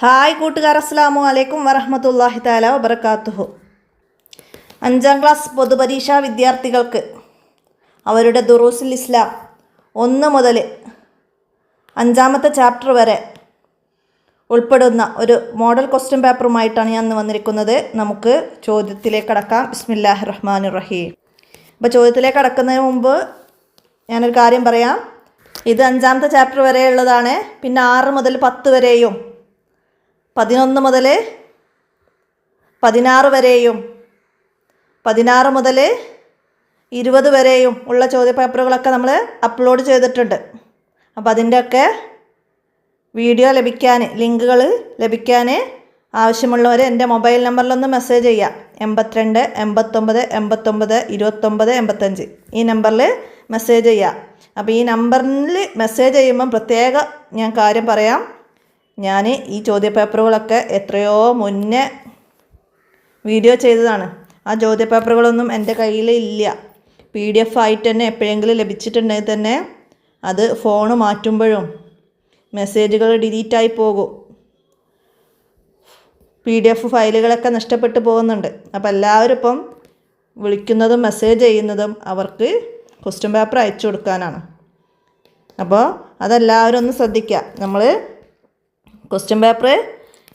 Hi കൂട്ടുകാർ, അസ്സലാമു അലൈക്കും വറഹ്മത്തുള്ളാഹി തആല വബറകാതുഹു. 5ാം ക്ലാസ് പൊതുപരീക്ഷാ വിദ്യാർത്ഥികൾക്ക് അവരുടെ ദുറൂസുൽ ഇസ്ലാം 1 മുതൽ 5ാമത്തെ ചാപ്റ്റർ വരെ ഉൾപ്പെടുന്ന ഒരു മോഡൽ ക്വസ്റ്റ്യൻ പേപ്പറുമായിട്ടാണ് ഞാൻ ഇന്ന് വന്നിരിക്കുന്നത്. നമുക്ക് ചോദ്യത്തിലേക്ക് കടക്കാം. ബിസ്മില്ലാഹിർ റഹ്മാനിർ റഹീം. അപ്പോൾ ചോദ്യത്തിലേക്ക് കടക്കുന്നതിന് മുമ്പ് ഞാനൊരു കാര്യം പറയാം. ഇത് 5ാമത്തെ ചാപ്റ്റർ വരെയുള്ളതാണ്. പിന്നെ 6 മുതൽ 10 വരെയും 11 മുതൽ 16 വരെയും 16 മുതൽ 20 വരെയും ഉള്ള ചോദ്യപേപ്പറുകളൊക്കെ നമ്മൾ അപ്ലോഡ് ചെയ്തിട്ടുണ്ട്. അപ്പോൾ അതിൻ്റെയൊക്കെ വീഡിയോ ലഭിക്കാൻ, ലിങ്കുകൾ ലഭിക്കാൻ ആവശ്യമുള്ളവർ എൻ്റെ മൊബൈൽ നമ്പറിലൊന്ന് മെസ്സേജ് ചെയ്യുക. 82 89 89 29 85 ഈ നമ്പറിൽ മെസ്സേജ് ചെയ്യുക. അപ്പോൾ ഈ നമ്പറിൽ മെസ്സേജ് ചെയ്യുമ്പം പ്രത്യേക ഞാൻ കാര്യം പറയാം. ഞാൻ ഈ ചോദ്യപേപ്പറുകളൊക്കെ എത്രയോ മുന്നേ വീഡിയോ ചെയ്തതാണ്. ആ ചോദ്യപേപ്പറുകളൊന്നും എൻ്റെ കയ്യിൽ ഇല്ല. PDF ആയിട്ട് തന്നെ എപ്പോഴെങ്കിലും ലഭിച്ചിട്ടുണ്ടെങ്കിൽ തന്നെ അത് ഫോൺ മാറ്റുമ്പോഴും മെസ്സേജുകൾ ഡിലീറ്റായി പോകും. PDF ഫയലുകളൊക്കെ നഷ്ടപ്പെട്ടു പോകുന്നുണ്ട്. അപ്പോൾ എല്ലാവരും ഇപ്പം വിളിക്കുന്നതും മെസ്സേജ് ചെയ്യുന്നതും അവർക്ക് ക്വസ്റ്റ്യൻ പേപ്പർ അയച്ചു കൊടുക്കാനാണ്. അപ്പോൾ അതെല്ലാവരും ഒന്ന് ശ്രദ്ധിക്കുക. നമ്മൾ ക്വസ്റ്റ്യൻ പേപ്പർ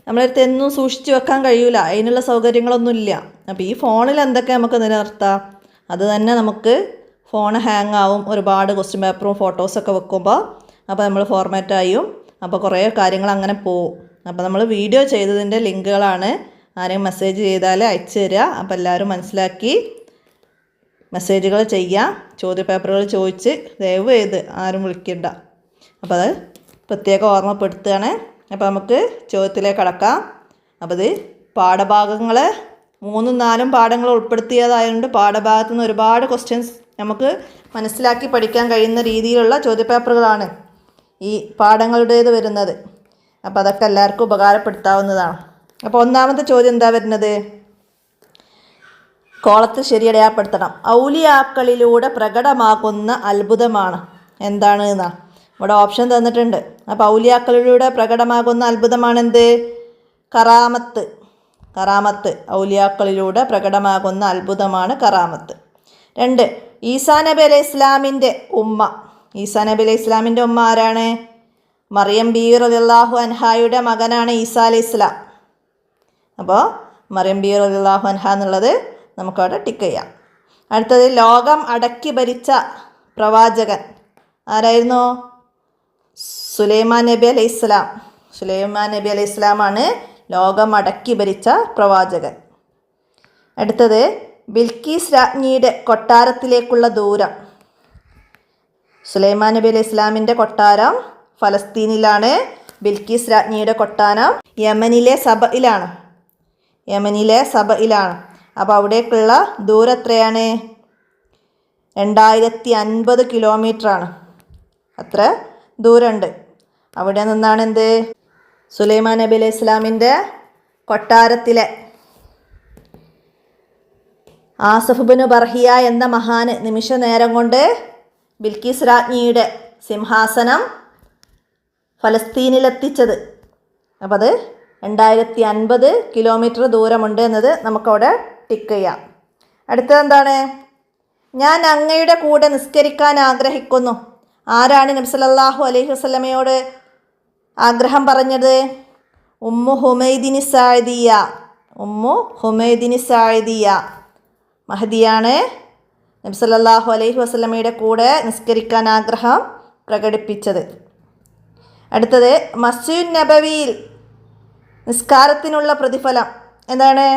നമ്മളടുത്ത് എന്നും സൂക്ഷിച്ച് വെക്കാൻ കഴിയില്ല, അതിനുള്ള സൗകര്യങ്ങളൊന്നുമില്ല. അപ്പോൾ ഈ ഫോണിൽ എന്തൊക്കെ നമുക്ക് നിലനിർത്താം, അത് തന്നെ നമുക്ക് ഫോൺ ഹാങ് ആവും. ഒരുപാട് ക്വസ്റ്റ്യൻ പേപ്പറും ഫോട്ടോസൊക്കെ വെക്കുമ്പോൾ അപ്പോൾ നമ്മൾ ഫോർമാറ്റായും അപ്പോൾ കുറേ കാര്യങ്ങൾ അങ്ങനെ പോവും. അപ്പോൾ നമ്മൾ വീഡിയോ ചെയ്തതിൻ്റെ ലിങ്കുകളാണ് ആരെയും മെസ്സേജ് ചെയ്താൽ അയച്ചു തരിക. അപ്പോൾ എല്ലാവരും മനസ്സിലാക്കി മെസ്സേജുകൾ ചെയ്യുക. ചോദ്യപേപ്പറുകൾ ചോദിച്ച് ദയവ് ചെയ്ത് ആരും വിളിക്കണ്ട. അപ്പോൾ അത് പ്രത്യേകം ഓർമ്മപ്പെടുത്തുകയാണ്. അപ്പോൾ നമുക്ക് ചോദ്യത്തിലേക്ക് കടക്കാം. അപ്പോൾ ഇത് പാഠഭാഗങ്ങൾ 3, 4 പാഠങ്ങൾ ഉൾപ്പെടുത്തിയതായതുകൊണ്ട് പാഠഭാഗത്തു നിന്ന് ഒരുപാട് ക്വസ്റ്റ്യൻസ് നമുക്ക് മനസ്സിലാക്കി പഠിക്കാൻ കഴിയുന്ന രീതിയിലുള്ള ചോദ്യപേപ്പറുകളാണ് ഈ പാഠങ്ങളുടേത് വരുന്നത്. അപ്പോൾ അതൊക്കെ എല്ലാവർക്കും ഉപകാരപ്പെടുത്താവുന്നതാണ്. അപ്പോൾ 1ാമത്തെ ചോദ്യം എന്താ വരുന്നത്? കോളത്തിൽ ശരിയടയാളപ്പെടുത്തണം. ഔലിയാക്കളിലൂടെ പ്രകടമാകുന്ന അത്ഭുതമാണ് എന്താണ് എന്നാ ഇവിടെ ഓപ്ഷൻ തന്നിട്ടുണ്ട്. അപ്പോൾ ഔലിയാക്കളിലൂടെ പ്രകടമാകുന്ന അത്ഭുതമാണെന്ത്? കറാമത്ത്. കറാമത്ത് ഔലിയാക്കളിലൂടെ പ്രകടമാകുന്ന അത്ഭുതമാണ് കറാമത്ത്. 2, ഈസാ നബി അലൈഹി ഇസ്ലാമിൻ്റെ ഉമ്മ. ഈസാ നബി അലൈഹി ഇസ്ലാമിൻ്റെ ഉമ്മ ആരാണ്? മറിയം ബീവി റളിയല്ലാഹു അൻഹായുടെ മകനാണ് ഈസാ അലൈഹി ഇസ്ലാം. അപ്പോൾ മറിയം ബീവി റളിയല്ലാഹു അൻഹ എന്നുള്ളത് നമുക്കവിടെ ടിക്ക് ചെയ്യാം. അടുത്തത് ലോകം അടക്കി ഭരിച്ച പ്രവാചകൻ ആരായിരുന്നു? സുലൈമാൻ നബി അലൈഹി ഇസ്ലാം. സുലൈമാൻ നബി അലൈഹി ഇസ്ലാമാണ് ലോകം അടക്കി ഭരിച്ച പ്രവാചകൻ. അടുത്തത് ബിൽക്കീസ് രാജ്ഞിയുടെ കൊട്ടാരത്തിലേക്കുള്ള ദൂരം. സുലൈമാൻ നബി അലൈഹി ഇസ്ലാമിൻ്റെ കൊട്ടാരം ഫലസ്തീനിലാണ്. ബിൽക്കീസ് രാജ്ഞിയുടെ കൊട്ടാരം യമനിലെ സബയിലാണ്. യമനിലെ സബയിലാണ്. അപ്പോൾ അവിടേക്കുള്ള ദൂരം എത്രയാണ്? 2050 കിലോമീറ്ററാണ്. അത്ര ദൂരമുണ്ട്. അവിടെ നിന്നാണ് എന്ത്? സുലൈമാൻ നബി അലൈഹി ഇസ്ലാമിൻ്റെ കൊട്ടാരത്തിലെ ആസഫ് ബിനു ബർഹിയ എന്ന മഹാന് നിമിഷ നേരം കൊണ്ട് ബിൽക്കീസ് രാജ്ഞിയുടെ സിംഹാസനം ഫലസ്തീനിലെത്തിച്ചത്. അപ്പോൾ അത് 2050 കിലോമീറ്റർ ദൂരമുണ്ട് എന്നത് നമുക്കവിടെ ടിക്ക് ചെയ്യാം. അടുത്തത് എന്താണ്? ഞാൻ അങ്ങയുടെ കൂടെ നിസ്കരിക്കാൻ ആഗ്രഹിക്കുന്നു. ആരാണ് നബി സല്ലല്ലാഹു അലൈഹി വസല്ലമയോട് ആഗ്രഹം പറഞ്ഞത്? ഉമ്മു ഹുമൈദിനി സാഇദിയ. ഉമ്മു ഹുമൈദിനി സാഇദിയ മഹദിയാണ് നബി സല്ലല്ലാഹു അലൈഹി വസല്ലമയുടെ കൂടെ നിസ്കരിക്കാൻ ആഗ്രഹം പ്രകടിപ്പിച്ചത്. അടുത്തത് മസ്ജിദ് നബവിയിൽ നിസ്കാരത്തിനുള്ള പ്രതിഫലം എന്താണ്?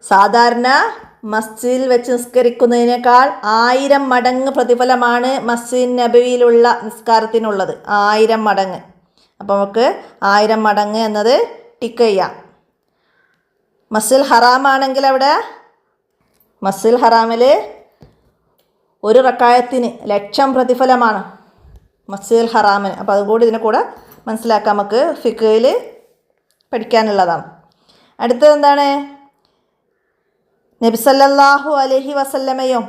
സാധാരണ മസ്ജിദിൽ വെച്ച് നിസ്കരിക്കുന്നതിനേക്കാൾ 1000 മടങ്ങ് പ്രതിഫലമാണ് മസ്ജിദ് നബവിയിലുള്ള നിസ്കാരത്തിനുള്ളത്. 1000 മടങ്ങ്. അപ്പോൾ നമുക്ക് 1000 മടങ്ങ് എന്നത് ടിക്ക് ചെയ്യാം. മസ്ജിദുൽ ഹറാമാണെങ്കിൽ അവിടെ മസ്ജിദുൽ ഹറാമിൽ ഒരു റക്അത്തിന് 1,00,000 പ്രതിഫലമാണ് മസ്ജിദുൽ ഹറാമിന്. അപ്പോൾ അതുകൂടി ഇതിനെ കൂടെ മനസ്സിലാക്കാം. നമുക്ക് ഫിഖ്ഹിൽ പഠിക്കാനുള്ളതാണ്. അടുത്തത് എന്താണ്? നബി സല്ലല്ലാഹു അലൈഹി വസല്ലമയും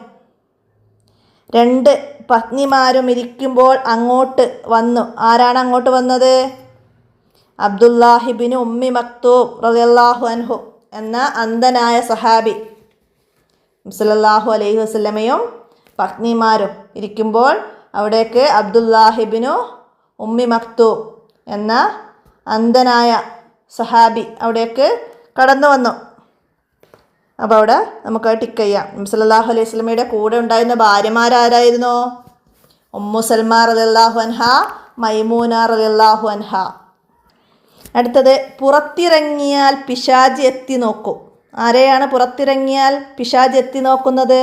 2 പത്നിമാരും ഇരിക്കുമ്പോൾ അങ്ങോട്ട് വന്നു. ആരാണ് അങ്ങോട്ട് വന്നത്? അബ്ദുല്ലാഹിബിന് ഉമ്മി മക്തൂം റളിയല്ലാഹു അൻഹു എന്ന അന്ധനായ സഹാബി സല്ലല്ലാഹു അലൈഹി വസല്ലമയും പത്നിമാരും ഇരിക്കുമ്പോൾ അവിടേക്ക് അബ്ദുല്ലാഹിബിനു ഉമ്മി മക്തൂം എന്ന അന്ധനായ സഹാബി അവിടേക്ക് കടന്നു വന്നു. അപ്പോൾ അവിടെ നമുക്ക് ടിക്ക് ചെയ്യാം. സല്ലല്ലാഹു അലൈഹി വസല്ലമയുടെ കൂടെ ഉണ്ടായിരുന്ന ഭാര്യമാരാരായിരുന്നു? ഉമ്മു സൽമ റളിയല്ലാഹു അൻഹ, മൈമൂന റളിയല്ലാഹു അൻഹ. അടുത്തത്, പുറത്തിറങ്ങിയാൽ പിശാച് എത്തി നോക്കും. ആരെയാണ് പുറത്തിറങ്ങിയാൽ പിശാച് എത്തി നോക്കുന്നത്?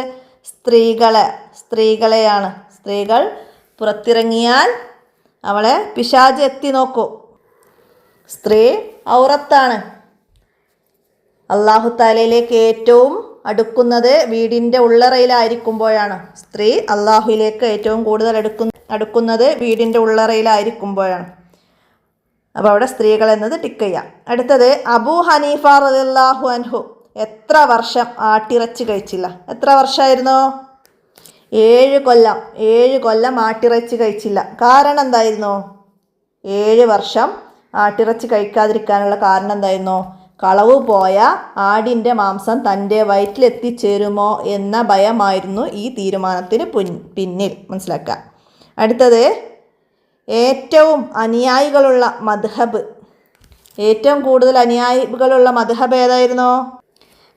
സ്ത്രീകളെയാണ്. സ്ത്രീകൾ പുറത്തിറങ്ങിയാൽ അവളെ പിശാച് എത്തി നോക്കും. സ്ത്രീ ഔറത്താണ്. അല്ലാഹു തആലയിലേക്ക് ഏറ്റവും അടുക്കുന്നത് വീടിൻ്റെ ഉള്ളറയിലായിരിക്കുമ്പോഴാണ്. സ്ത്രീ അല്ലാഹുവിലേക്ക് ഏറ്റവും കൂടുതൽ അടുക്കുന്നത് വീടിൻ്റെ ഉള്ളറയിലായിരിക്കുമ്പോഴാണ്. അപ്പോൾ അവിടെ സ്ത്രീകൾ എന്നത് ടിക്ക് ചെയ്യാം. അടുത്തത്, അബൂ ഹനീഫ റളിയല്ലാഹു അൻഹു എത്ര വർഷം ആട്ടിറച്ചി കഴിച്ചില്ല? എത്ര വർഷമായിരുന്നു? 7 കൊല്ലം ആട്ടിറച്ചി കഴിച്ചില്ല. കാരണം എന്തായിരുന്നു? 7 വർഷം ആട്ടിറച്ചി കഴിക്കാതിരിക്കാനുള്ള കാരണം എന്തായിരുന്നു? കളവ് പോയ ആടിൻ്റെ മാംസം തൻ്റെ വയറ്റിലെത്തിച്ചേരുമോ എന്ന ഭയമായിരുന്നു ഈ തീരുമാനത്തിന് പിന്നിൽ. മനസ്സിലാക്കുക. അടുത്തത്, ഏറ്റവും അനുയായികളുള്ള മദ്ഹബ്. ഏറ്റവും കൂടുതൽ അനുയായികളുള്ള മദ്ഹബ് ഏതായിരുന്നു?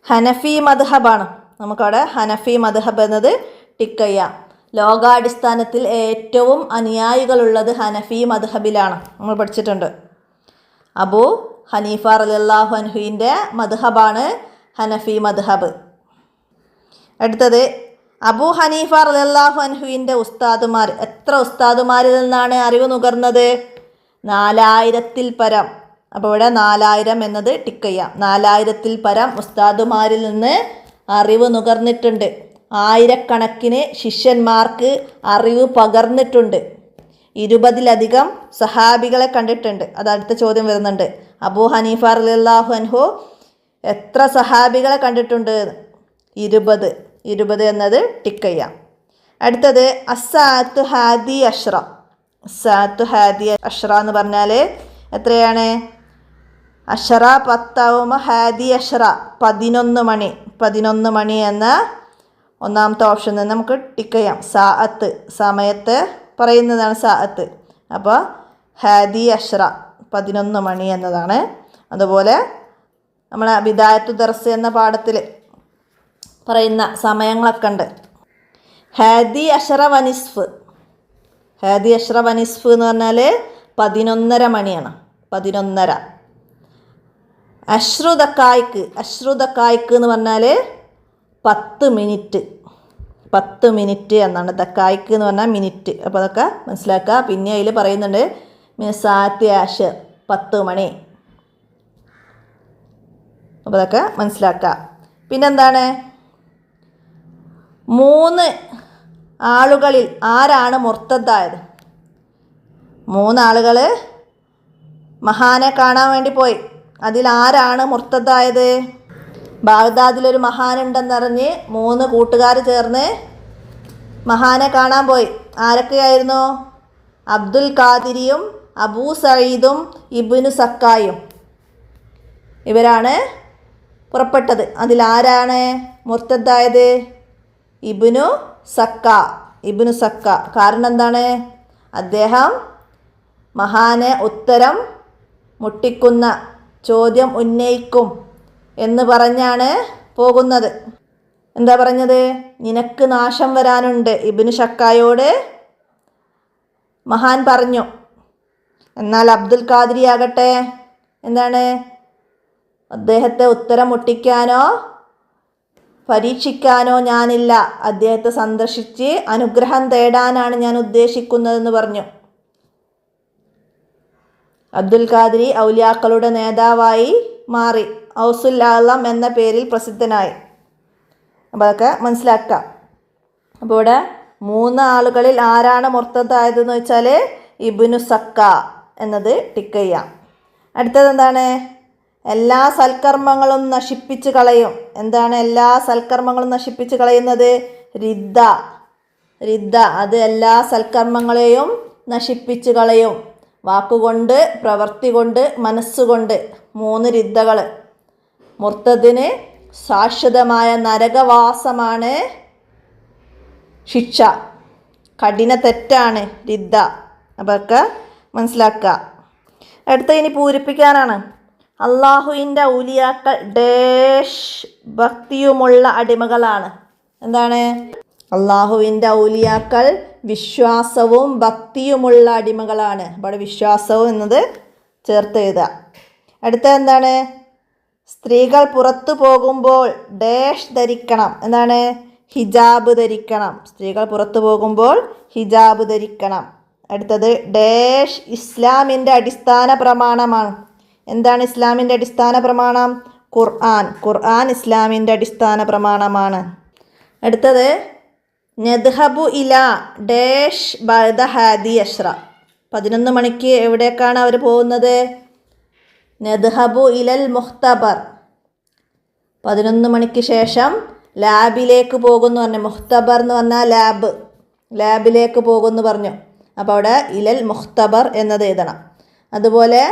ഹനഫി മദ്ഹബാണ്. നമുക്കവിടെ ഹനഫി മദ്ഹബ് എന്നത് ടിക്ക് ചെയ്യാം. ലോകാടിസ്ഥാനത്തിൽ ഏറ്റവും അനുയായികളുള്ളത് ഹനഫി മദ്ഹബിലാണ്. നമ്മൾ പഠിച്ചിട്ടുണ്ട്. അബൂ ഹനീഫ റളിയല്ലാഹു അൻഹുവിൻ്റെ മദ്ഹബാണ് ഹനഫി മദ്ഹബ്. അടുത്തത്, അബൂ ഹനീഫ റളിയല്ലാഹു അൻഹുവിൻ്റെ ഉസ്താദുമാർ. എത്ര ഉസ്താദുമാരിൽ നിന്നാണ് അറിവ് നുകർന്നത്? 4000-ൽ പരം. അപ്പോൾ ഇവിടെ 4000 എന്നത് ടിക്ക് ചെയ്യാം. 4000-ൽ പരം ഉസ്താദുമാരിൽ നിന്ന് അറിവ് നുകർന്നിട്ടുണ്ട്. ആയിരക്കണക്കിന് ശിഷ്യന്മാർക്ക് അറിവ് പകർന്നിട്ടുണ്ട്. 20-ലധികം സഹാബികളെ കണ്ടിട്ടുണ്ട്. അത് അടുത്ത ചോദ്യം വരുന്നുണ്ട്. അബൂ ഹനീഫ റളിയല്ലാഹു അൻഹു എത്ര സഹാബികളെ കണ്ടിട്ടുണ്ട്? 20 എന്നത് ടിക്ക് ചെയ്യാം. അടുത്തത്, അസ്സാഅത്തു ഹാദി അഷ്റ. അസ്സാഅത്തു ഹാദി അഷ്റ എന്ന് പറഞ്ഞാൽ എത്രയാണ്? അഷറ 10 ഹാദി അഷ്റ 11 മണി എന്ന ഒന്നാമത്തെ ഓപ്ഷൻ നിന്ന് നമുക്ക് ടിക്ക് ചെയ്യാം. സാഅത്ത് സമയത്ത് പറയുന്നതാണ് സാഅത്ത്. അപ്പോൾ ഹാദി അഷ്റ 11 മണി എന്നതാണ്. അതുപോലെ നമ്മളെ ബിദായത്തു ദർസ് എന്ന പാഠത്തിൽ പറയുന്ന സമയങ്ങളൊക്കെ ഉണ്ട്. ഹാദി അഷ്റ വനിസ്ഫ്. ഹാദി അഷ്റ വനിസ്ഫ് എന്ന് പറഞ്ഞാൽ 11:30 മണിയാണ്. 11:30. അശ്രുദക്കായ്ക്ക് എന്ന് പറഞ്ഞാൽ 10 മിനിറ്റ്. 10 മിനിറ്റ് എന്നാണ്. ദക്കായ്ക്ക് എന്ന് പറഞ്ഞാൽ മിനിറ്റ്. അപ്പോൾ അതൊക്കെ മനസ്സിലാക്കുക. പിന്നെ അതിൽ പറയുന്നുണ്ട് മിസാത്തി ആഷർ 10 മണി. അപ്പോൾ അതൊക്കെ മനസ്സിലാക്കുക. പിന്നെന്താണ്? 3 ആളുകളിൽ ആരാണ് മുർത്തദ്ദായത്? 3 ആളുകൾ മഹാനെ കാണാൻ വേണ്ടി പോയി. അതിൽ ആരാണ് മുർത്തദ്ദായത്? ബാഗ്ദാദിലൊരു മഹാനുണ്ടെന്നറിഞ്ഞ് 3 കൂട്ടുകാർ ചേർന്ന് മഹാനെ കാണാൻ പോയി. ആരൊക്കെയായിരുന്നു? അബ്ദുൽ ഖാദിരിയും അബൂ സഈദും ഇബ്നു സക്കായും. ഇവരാണ് പുറപ്പെട്ടത്. അതിലാരാണ് മുർത്തദ്ദായത്? ഇബ്നു സക്ക. കാരണം എന്താണ്? അദ്ദേഹം മഹാനെ ഉത്തരം മുട്ടിക്കുന്ന ചോദ്യം ഉന്നയിക്കും എന്ന് പറഞ്ഞാണ് പോകുന്നത്. എന്താ പറഞ്ഞത്? നിനക്ക് നാശം വരാനുണ്ട് ഇബ്നു സക്കായോട് മഹാൻ പറഞ്ഞു. എന്നാൽ അബ്ദുൽ ഖാദിരി ആകട്ടെ എന്താണ്? അദ്ദേഹത്തെ ഉത്തരം മുട്ടിക്കാനോ പരീക്ഷിക്കാനോ ഞാനില്ല. അദ്ദേഹത്തെ സന്ദർശിച്ച് അനുഗ്രഹം തേടാനാണ് ഞാൻ ഉദ്ദേശിക്കുന്നതെന്ന് പറഞ്ഞു. അബ്ദുൽ ഖാദിരി ഔലിയാക്കളുടെ നേതാവായി മാറി. ഔസുൽ ആലം എന്ന പേരിൽ പ്രസിദ്ധനായി. അപ്പോൾ അതൊക്കെ മനസ്സിലാക്കാം. അപ്പോൾ ഇവിടെ 3 ആളുകളിൽ ആരാണ് മുർത്തദ്ദായതെന്ന് വെച്ചാൽ ഇബ്നു സക്ക എന്നത് ടിക്ക് ചെയ്യാം. അടുത്തത് എന്താണ്? എല്ലാ സൽക്കർമ്മങ്ങളും നശിപ്പിച്ച് കളയും. എന്താണ് എല്ലാ സൽക്കർമ്മങ്ങളും നശിപ്പിച്ച് കളയുന്നത്? റിദ്ദ. അത് എല്ലാ സൽക്കർമ്മങ്ങളെയും നശിപ്പിച്ച് കളയും. വാക്കുകൊണ്ട്, പ്രവൃത്തി കൊണ്ട്, മനസ്സുകൊണ്ട് 3 രിദ്ദകൾ. മുർത്തദിന് ശാശ്വതമായ നരകവാസമാണ് ശിക്ഷ. കഠിന തെറ്റാണ് രിദ്ദ. അപ്പോൾ ഒക്കെ മനസ്സിലാക്കുക. അടുത്ത ഇനി പൂരിപ്പിക്കാനാണ്. അള്ളാഹുവിൻ്റെ ഔലിയാക്കൾ ഡാഷ് ഭക്തിയുമുള്ള അടിമകളാണ്. എന്താണ്? അള്ളാഹുവിൻ്റെ ഔലിയാക്കൾ വിശ്വാസവും ഭക്തിയുമുള്ള അടിമകളാണ്. അവിടെ വിശ്വാസവും എന്നത് ചേർത്ത് എഴുതുക. അടുത്ത എന്താണ്? സ്ത്രീകൾ പുറത്തു പോകുമ്പോൾ ഡാഷ് ധരിക്കണം. എന്താണ്? ഹിജാബ് ധരിക്കണം. സ്ത്രീകൾ പുറത്തു പോകുമ്പോൾ ഹിജാബ് ധരിക്കണം. അടുത്തത് ഡാഷ് ഇസ്ലാമിൻ്റെ അടിസ്ഥാന പ്രമാണമാണ്. എന്താണ് ഇസ്ലാമിൻ്റെ അടിസ്ഥാന പ്രമാണം? ഖുർആൻ. ഖുർആൻ ഇസ്ലാമിൻ്റെ അടിസ്ഥാന പ്രമാണമാണ്. അടുത്തത് നദ്ഹബു ഇല ഡാഷ് ബഅദ ഹാദി അശ്ര. 11 മണിക്ക് എവിടേക്കാണ് അവർ പോകുന്നത്? നദ്ഹബു ഇലൽ മുഖ്തബർ. 11 മണിക്ക് ശേഷം ലാബിലേക്ക് പോകുന്നു പറഞ്ഞു. മുഖ്തബർ എന്ന് പറഞ്ഞാൽ ലാബ്. ലാബിലേക്ക് പോകുന്നു പറഞ്ഞു. അപ്പോൾ അവിടെ ഇലൽ മുഖ്തബർ എന്നത് എഴുതണം. അതുപോലെ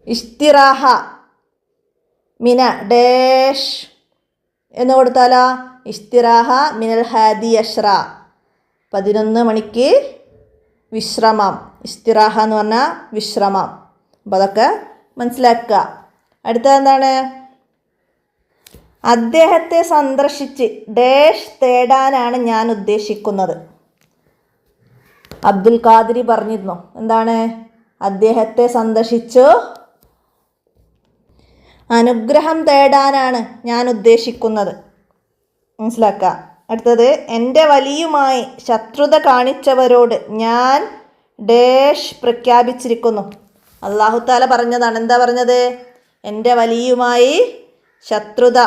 ഇസ്തിറാഹ മിന ഡാഷ് എന്ന് കൊടുത്താലോ? ഇസ്തിറാഹ മിനൽ ഹാദി അശ്ര. 11 മണിക്ക് വിശ്രമം. ഇസ്തിറാഹ എന്ന് പറഞ്ഞാൽ വിശ്രമം. അപ്പോൾ അതൊക്കെ മനസ്സിലാക്കുക. അടുത്തത് എന്താണ്? അദ്ദേഹത്തെ സന്ദർശിച്ച് ഡാഷ് തേടാനാണ് ഞാൻ ഉദ്ദേശിക്കുന്നത്. അബ്ദുൽ ഖാദിരി പറഞ്ഞിരുന്നു. എന്താണ്? അദ്ദേഹത്തെ സന്ദർശിച്ചു അനുഗ്രഹം തേടാനാണ് ഞാൻ ഉദ്ദേശിക്കുന്നത്. മനസ്സിലാക്കുക. അടുത്തത് എൻ്റെ വലിയുമായി ശത്രുത കാണിച്ചവരോട് ഞാൻ ഡാഷ് പ്രഖ്യാപിച്ചിരിക്കുന്നു. അല്ലാഹു തആല പറഞ്ഞതാണ്. എന്താ പറഞ്ഞത്? എൻ്റെ വലിയുമായി ശത്രുത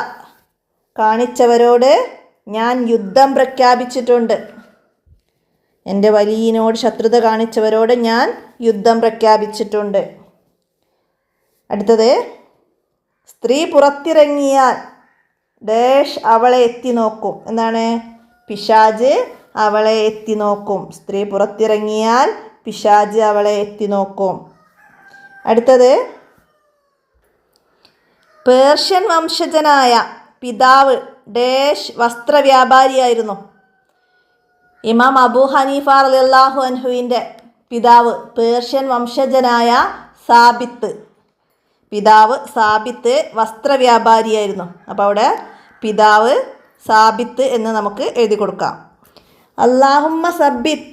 കാണിച്ചവരോട് ഞാൻ യുദ്ധം പ്രഖ്യാപിച്ചിട്ടുണ്ട്. എൻ്റെ വലിയനോട് ശത്രുത കാണിച്ചവരോട് ഞാൻ യുദ്ധം പ്രഖ്യാപിച്ചിട്ടുണ്ട്. അടുത്തത് സ്ത്രീ പുറത്തിറങ്ങിയാൽ ഡാഷ് അവളെ എത്തി നോക്കും. എന്താണ്? പിശാജ് അവളെ എത്തി നോക്കും. സ്ത്രീ പുറത്തിറങ്ങിയാൽ പിശാജ് അവളെ എത്തി നോക്കും. അടുത്തത് പേർഷ്യൻ വംശജനായ പിതാവ് ഡാഷ് വസ്ത്രവ്യാപാരിയായിരുന്നു. ഇമാം അബൂ ഹനീഫ റളിയല്ലാഹു അൻഹുവിൻ്റെ പിതാവ് പേർഷ്യൻ വംശജനായ സാബിത്ത്. പിതാവ് സാബിത്ത് വസ്ത്രവ്യാപാരിയായിരുന്നു. അപ്പോൾ അവിടെ പിതാവ് സാബിത്ത് എന്ന് നമുക്ക് എഴുതി കൊടുക്കാം. അല്ലാഹുമ്മ സബ്ബിത്ത്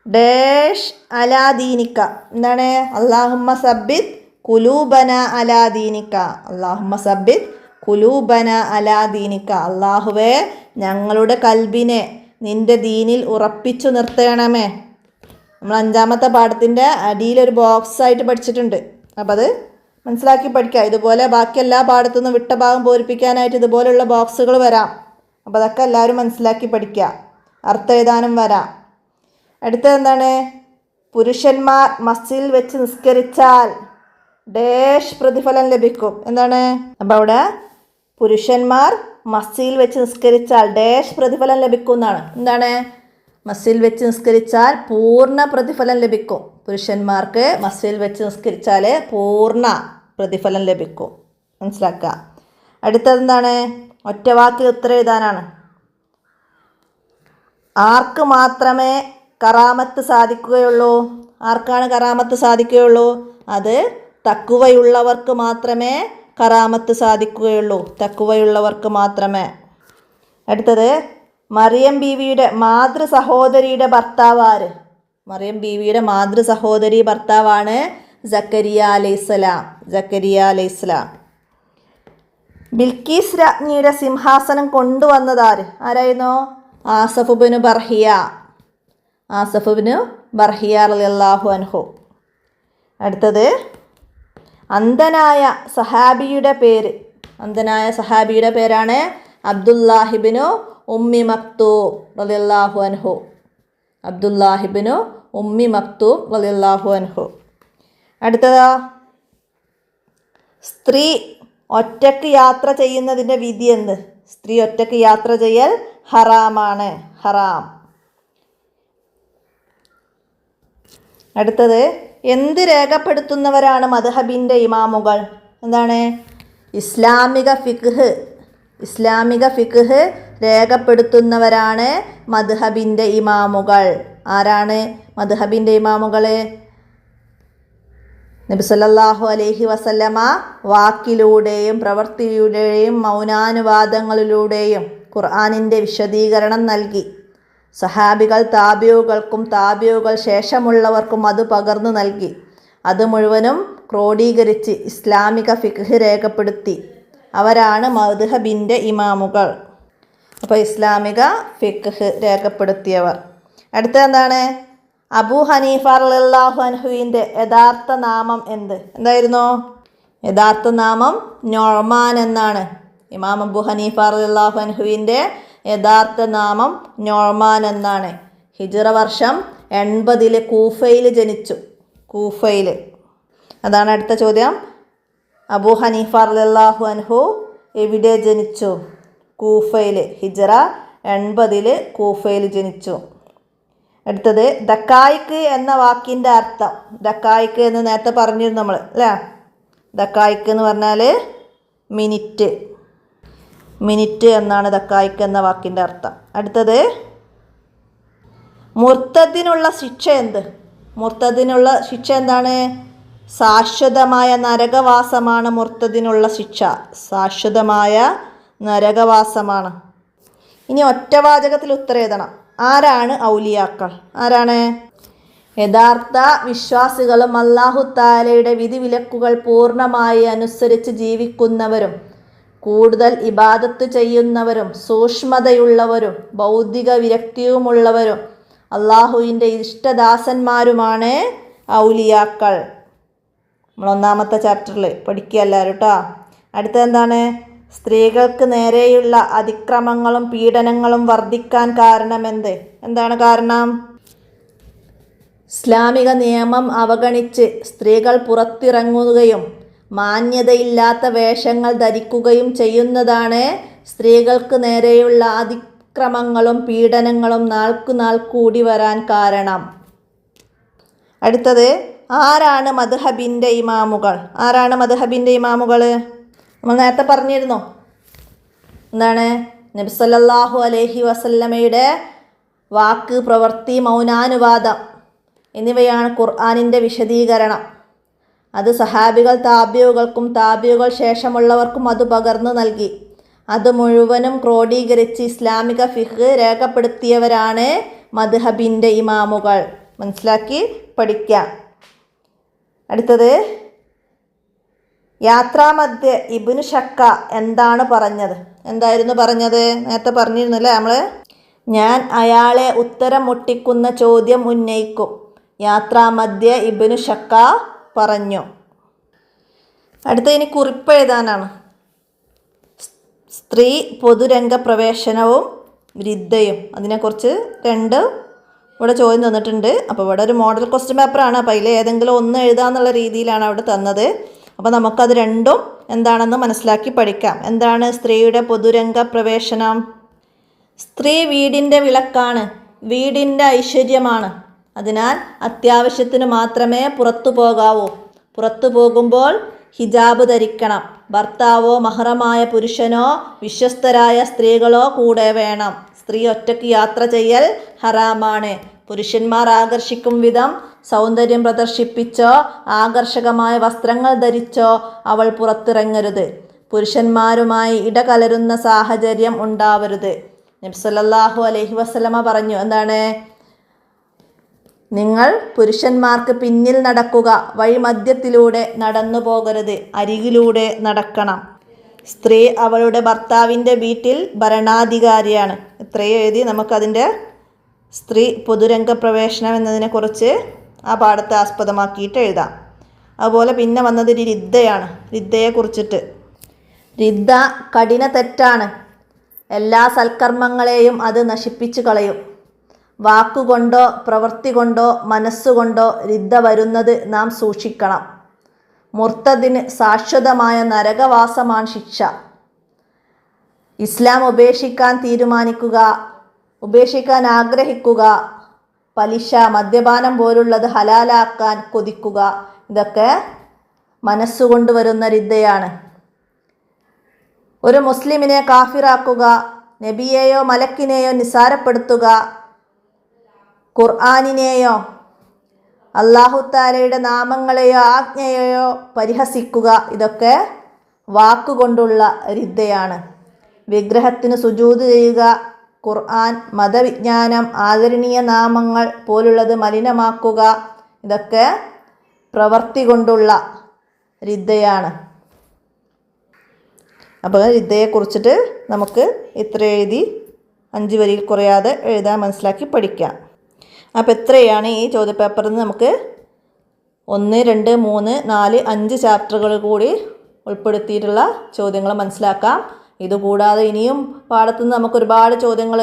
ഡാഷ് അലാ ദീനിക്ക. എന്താണ്? അല്ലാഹുമ്മ സബ്ബിത്ത് കുലൂബന അലാ ദീനിക്ക. അല്ലാഹുമ്മ സബ്ബിത്ത് കുലൂബന അലാ ദീനിക്ക. അല്ലാഹുവേ, ഞങ്ങളുടെ കൽബിനെ നിൻ്റെ ദീനിൽ ഉറപ്പിച്ചു നിർത്തണമേ. നമ്മൾ 5-ാമത്തെ പാഠത്തിൻ്റെ അടിയിലൊരു ബോക്സായിട്ട് പഠിച്ചിട്ടുണ്ട്. അപ്പം അത് മനസ്സിലാക്കി പഠിക്കുക. ഇതുപോലെ ബാക്കി എല്ലാ പാഠത്തുനിന്നും വിട്ട ഭാഗം പൂരിപ്പിക്കാനായിട്ട് ഇതുപോലുള്ള ബോക്സുകൾ വരാം. അപ്പോൾ അതൊക്കെ എല്ലാവരും മനസ്സിലാക്കി പഠിക്കുക. അർത്ഥം എഴുതാനും വരാം. അടുത്തത് എന്താണ്? പുരുഷന്മാർ മസ്ജിദിൽ വെച്ച് നിസ്കരിച്ചാൽ ഡാഷ് പ്രതിഫലം ലഭിക്കും. എന്താണ്? അപ്പോൾ അവിടെ പുരുഷന്മാർ മസ്ജിദിൽ വെച്ച് നിസ്കരിച്ചാൽ ഡാഷ് പ്രതിഫലം ലഭിക്കും എന്നാണ്. എന്താണ്? മസ്ജിദിൽ വെച്ച് നിസ്കരിച്ചാൽ പൂർണ്ണ പ്രതിഫലം ലഭിക്കും. പുരുഷന്മാർക്ക് മസ്ജിദിൽ വെച്ച് നിസ്കരിച്ചാൽ പൂർണ്ണ പ്രതിഫലം ലഭിക്കും. മനസ്സിലാക്കുക. അടുത്തതെന്താണ്? ഒറ്റവാക്കിൽ ഉത്തരം എഴുതാനാണ്. ആർക്ക് മാത്രമേ കറാമത്ത് സാധിക്കുകയുള്ളൂ? ആർക്കാണ് കറാമത്ത് സാധിക്കുകയുള്ളൂ? അത് തഖ്വയുള്ളവർക്ക് മാത്രമേ കറാമത്ത് സാധിക്കുകയുള്ളൂ. തഖ്വയുള്ളവർക്ക് മാത്രമേ. അടുത്തത് മറിയം ബീവിയുടെ മാതൃ സഹോദരിയുടെ ഭർത്താവ് ആര്? മറിയം ബീവിയുടെ മാതൃ സഹോദരി ഭർത്താവാണ് സക്കരിയ അലൈഹിസ്സലാം. സക്കരിയ അലൈഹിസ്സലാം. ബിൽക്കീസ് രാജ്ഞിയുടെ സിംഹാസനം കൊണ്ടുവന്നതാര്? ആരായിരുന്നു? ആസഫ് ഇബ്നു ബർഹിയ. ആസഫ് ഇബ്നു ബർഹിയ റളിയല്ലാഹു അൻഹു. അടുത്തത് അന്ധനായ സഹാബിയുടെ പേര്. അന്ധനായ സഹാബിയുടെ പേരാണ് അബ്ദുല്ലാഹിബ്നു ഉമ്മി മക്തൂം റളിയല്ലാഹു അൻഹു. അബ്ദുല്ലാഹിബ്നു ഉമ്മി മക്തൂം റളിയല്ലാഹു അൻഹു. അടുത്തതാ സ്ത്രീ ഒറ്റയ്ക്ക് യാത്ര ചെയ്യുന്നതിൻ്റെ വിധി എന്ത്? സ്ത്രീ ഒറ്റയ്ക്ക് യാത്ര ചെയ്യൽ ഹറാമാണ്. ഹറാം. അടുത്തത് എന്ത് രേഖപ്പെടുത്തുന്നവരാണ് മദ്ഹബിൻ്റെ ഇമാമുകൾ? എന്താണ്? ഇസ്ലാമിക ഫിഖ്ഹ് രേഖപ്പെടുത്തുന്നവരാണ് മദ്ഹബിൻ്റെ ഇമാമുകൾ. ആരാണ് മദ്ഹബിൻ്റെ ഇമാമുകൾ? നബി സല്ലല്ലാഹു അലൈഹി വസല്ലമ വാക്കിലൂടെയും പ്രവൃത്തിയിലൂടെയും മൗനാനുവാദങ്ങളിലൂടെയും ഖുർആനിൻ്റെ വിശദീകരണം നൽകി. സഹാബികൾ താബിഉകൾക്കും താബിഉകൾ ശേഷമുള്ളവർക്കും അത് പകർന്നു നൽകി. അത് മുഴുവനും ക്രോഡീകരിച്ച് ഇസ്ലാമിക ഫിഖ്ഹ് രേഖപ്പെടുത്തി. അവരാണ് മദ്ഹബിൻ്റെ ഇമാമുകൾ. അപ്പോൾ ഇസ്ലാമിക ഫിഖ്ഹ് രേഖപ്പെടുത്തിയവർ. അടുത്ത എന്താണ്? അബൂ ഹനീഫ റളിയല്ലാഹു അൻഹുവിൻ്റെ യഥാർത്ഥ നാമം എന്തായിരുന്നു? യഥാർത്ഥ നാമം നൊഅ്മാൻ എന്നാണ്. ഇമാം അബൂ ഹനീഫ റളിയല്ലാഹു അൻഹുവിൻ്റെ യഥാർത്ഥ നാമം നൊഅ്മാൻ എന്നാണ്. ഹിജ്റ വർഷം 80 കൂഫയിൽ ജനിച്ചു. കൂഫയിൽ. അതാണ് അടുത്ത ചോദ്യം. അബൂ ഹനീഫ റളിയല്ലാഹു അൻഹു എവിടെ ജനിച്ചു? കൂഫയിൽ. ഹിജ്റ 80 കൂഫയിൽ ജനിച്ചു. അടുത്തത് ദക്കായിക്ക് എന്ന വാക്കിൻ്റെ അർത്ഥം. ദക്കായിക്ക് എന്ന് നേരത്തെ പറഞ്ഞിരുന്നു നമ്മൾ, അല്ലേ? ദക്കായിക്ക് എന്ന് പറഞ്ഞാൽ മിനിറ്റ് എന്നാണ് ദക്കായിക്ക് എന്ന വാക്കിൻ്റെ അർത്ഥം. അടുത്തത് മുർത്തദിനുള്ള ശിക്ഷ മുർത്തദിനുള്ള ശിക്ഷ എന്താണ്? ശാശ്വതമായ നരകവാസമാണ് മുർത്തദിനുള്ള ശിക്ഷ. ശാശ്വതമായ നരകവാസമാണ്. ഇനി ഒറ്റവാചകത്തിൽ ഉത്തരം എഴുതണം. ആരാണ് ഔലിയാക്കൾ? ആരാണ്? യഥാർത്ഥ വിശ്വാസികളും അല്ലാഹു തആലയുടെ വിധിവിലക്കുകൾ പൂർണ്ണമായി അനുസരിച്ച് ജീവിക്കുന്നവരും കൂടുതൽ ഇബാദത്ത് ചെയ്യുന്നവരും സൂക്ഷ്മതയുള്ളവരും ബൗദ്ധിക വിരക്തിയുമുള്ളവരും അള്ളാഹുവിൻ്റെ ഇഷ്ടദാസന്മാരുമാണ് ഔലിയാക്കൾ. നമ്മൾ 1-ാമത്തെ ചാപ്റ്ററിൽ പഠിക്കുക എല്ലാവരും കേട്ടോ. അടുത്തതെന്താണ്? സ്ത്രീകൾക്ക് നേരെയുള്ള അതിക്രമങ്ങളും പീഡനങ്ങളും വർദ്ധിക്കാൻ കാരണം എന്താണ് കാരണം? ഇസ്ലാമിക നിയമം അവഗണിച്ച് സ്ത്രീകൾ പുറത്തിറങ്ങുകയും മാന്യതയില്ലാത്ത വേഷങ്ങൾ ധരിക്കുകയും ചെയ്യുന്നതാണ് സ്ത്രീകൾക്ക് നേരെയുള്ള അതിക്രമങ്ങളും പീഡനങ്ങളും നാൾക്കുനാൾ കൂടി വരാൻ കാരണം. അടുത്തത് ആരാണ് മദ്ഹബിൻ്റെ ഇമാമുകൾ? ആരാണ് മദ്ഹബിൻ്റെ ഇമാമുകൾ? നമ്മൾ നേരത്തെ പറഞ്ഞിരുന്നു. എന്താണ്? നബി സല്ലല്ലാഹു അലൈഹി വസല്ലമയുടെ വാക്ക്, പ്രവൃത്തി, മൗനാനുവാദം എന്നിവയാണ് ഖുർആനിൻ്റെ വിശദീകരണം. അത് സഹാബികൾ താബിഉകൾക്കും താബിഉകൾ ശേഷമുള്ളവർക്കും അത് പകർന്നു നൽകി. അത് മുഴുവനും ക്രോഡീകരിച്ച് ഇസ്ലാമിക ഫിഖ്ഹ് രേഖപ്പെടുത്തിയവരാണ് മദ്ഹബിൻ്റെ ഇമാമുകൾ. മനസ്സിലാക്കി പഠിക്കാം. അടുത്തത് യാത്രാമധ്യേ ഇബ്നു ശക്ക എന്താണ് പറഞ്ഞത്? എന്തായിരുന്നു പറഞ്ഞത്? നേരത്തെ പറഞ്ഞിരുന്നല്ലേ നമ്മൾ. ഞാൻ അയാളെ ഉത്തരം മുട്ടിക്കുന്ന ചോദ്യം ഉന്നയിക്കും. യാത്രാമധ്യേ ഇബ്നു ശക്ക പറഞ്ഞു. അടുത്ത ഇനി കുറിപ്പ് എഴുതാനാണ്. സ്ത്രീ പൊതുരംഗ പ്രവേശനവും വൃദ്ധയും. അതിനെക്കുറിച്ച് 2 ഇവിടെ ചോദ്യം തന്നിട്ടുണ്ട്. അപ്പോൾ ഇവിടെ ഒരു മോഡൽ ക്വസ്റ്റ്യൻ പേപ്പറാണ്. അപ്പോൾ അതിൽ ഏതെങ്കിലും ഒന്ന് എഴുതാന്നുള്ള രീതിയിലാണ് അവിടെ തന്നത്. അപ്പോൾ നമുക്കത് രണ്ടും എന്താണെന്ന് മനസ്സിലാക്കി പഠിക്കാം. എന്താണ് സ്ത്രീയുടെ പൊതുരംഗ പ്രവേശനം? സ്ത്രീ വീടിൻ്റെ വിളക്കാണ്, വീടിൻ്റെ ഐശ്വര്യമാണ്. അതിനാൽ അത്യാവശ്യത്തിന് മാത്രമേ പുറത്തു പോകാവൂ. പുറത്തു പോകുമ്പോൾ ഹിജാബ് ധരിക്കണം. ഭർത്താവോ മഹറമായ പുരുഷനോ വിശ്വസ്തരായ സ്ത്രീകളോ കൂടെ വേണം. സ്ത്രീ ഒറ്റയ്ക്ക് യാത്ര ചെയ്യൽ ഹറാമാണ്. പുരുഷന്മാർ ആകർഷിക്കും വിധം സൗന്ദര്യം പ്രദർശിപ്പിച്ചോ ആകർഷകമായ വസ്ത്രങ്ങൾ ധരിച്ചോ അവൾ പുറത്തിറങ്ങരുത്. പുരുഷന്മാരുമായി ഇടകലരുന്ന സാഹചര്യം ഉണ്ടാവരുത്. നബി സല്ലല്ലാഹു അലൈഹി വസല്ലമ പറഞ്ഞു, എന്താണ്? നിങ്ങൾ പുരുഷന്മാർക്ക് പിന്നിൽ നടക്കുക, വഴിമധ്യത്തിലൂടെ നടന്നു പോകരുത്, അരികിലൂടെ നടക്കണം. സ്ത്രീ അവളുടെ ഭർത്താവിൻ്റെ വീട്ടിൽ ഭരണാധികാരിയാണ്. ഇത്രയും എഴുതി നമുക്കതിൻ്റെ സ്ത്രീ പൊതുരംഗ പ്രവേശനം എന്നതിനെക്കുറിച്ച് ആ പാഠത്തെ ആസ്പദമാക്കിയിട്ട് എഴുതാം. അതുപോലെ പിന്നെ വന്നത് രിദ്ദയാണ്. രിദ്ദയെക്കുറിച്ചിട്ട്, രിദ്ദ കഠിന തെറ്റാണ്. എല്ലാ സൽക്കർമ്മങ്ങളെയും അത് നശിപ്പിച്ചു കളയും. വാക്കുകൊണ്ടോ പ്രവൃത്തി കൊണ്ടോ മനസ്സുകൊണ്ടോ രിദ്ദ വരുന്നത് നാം സൂക്ഷിക്കണം. മുർത്തദിന് ശാശ്വതമായ നരകവാസമാണ് ശിക്ഷ. ഇസ്ലാം ഉപേക്ഷിക്കാൻ ആഗ്രഹിക്കുക, പലിശ, മദ്യപാനം പോലുള്ളത് ഹലാലാക്കാൻ കൊതിക്കുക, ഇതൊക്കെ മനസ്സുകൊണ്ട് വരുന്ന റിദ്ദയാണ്. ഒരു മുസ്ലിമിനെ കാഫിറാക്കുക, നബിയെയോ മലക്കിനെയോ നിസാരപ്പെടുത്തുക, ഖുർആനിനെയോ അല്ലാഹു തആലയുടെ നാമങ്ങളെയോ ആജ്ഞയെയോ പരിഹസിക്കുക, ഇതൊക്കെ വാക്കുകൊണ്ടുള്ള റിദ്ദയാണ്. വിഗ്രഹത്തിന് സുജൂദ് ചെയ്യുക, ഖുർആൻ, മതവിജ്ഞാനം, ആദരണീയ നാമങ്ങൾ പോലുള്ളത് മലിനമാക്കുക, ഇതൊക്കെ പ്രവൃത്തി കൊണ്ടുള്ള റിദ്ദയാണ്. അപ്പോൾ റിദ്ദയെക്കുറിച്ചിട്ട് നമുക്ക് ഇത്ര എഴുതി 5 വരിയിൽ കുറയാതെ എഴുതാൻ മനസ്സിലാക്കി പഠിക്കാം. അപ്പോൾ ഇത്രയാണ് ഈ ചോദ്യപേപ്പറിൽ നിന്ന് നമുക്ക് 1, 2, 3, 4, 5 ചാപ്റ്ററുകൾ കൂടി ഉൾപ്പെടുത്തിയിട്ടുള്ള ചോദ്യങ്ങൾ മനസ്സിലാക്കാം. ഇതുകൂടാതെ ഇനിയും പാഠത്തു നിന്ന് നമുക്ക് ഒരുപാട് ചോദ്യങ്ങൾ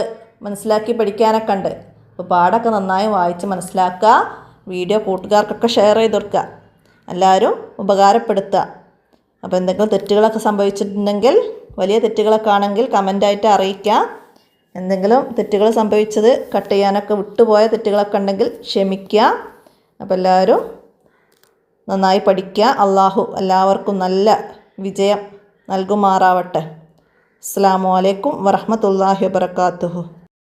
മനസ്സിലാക്കി പഠിക്കാനൊക്കെ ഉണ്ട്. അപ്പോൾ പാഠമൊക്കെ നന്നായി വായിച്ച് മനസ്സിലാക്കുക. വീഡിയോ കൂട്ടുകാർക്കൊക്കെ ഷെയർ ചെയ്ത് കൊടുക്കുക. എല്ലാവരും ഉപകാരപ്പെടുത്തുക. അപ്പോൾ എന്തെങ്കിലും തെറ്റുകളൊക്കെ സംഭവിച്ചിട്ടുണ്ടെങ്കിൽ, വലിയ തെറ്റുകളൊക്കെ ആണെങ്കിൽ കമൻ്റായിട്ട് അറിയിക്കുക. എന്തെങ്കിലും തെറ്റുകൾ സംഭവിച്ചത് കട്ട് ചെയ്യാനൊക്കെ വിട്ടുപോയ തെറ്റുകളൊക്കെ ഉണ്ടെങ്കിൽ ക്ഷമിക്കുക. അപ്പോൾ എല്ലാവരും നന്നായി പഠിക്കുക. അള്ളാഹു എല്ലാവർക്കും നല്ല വിജയം നൽകുമാറാവട്ടെ. അസ്സലാമു അലൈക്കും വറഹ്മത്തുള്ളാഹി വബറകാതുഹു.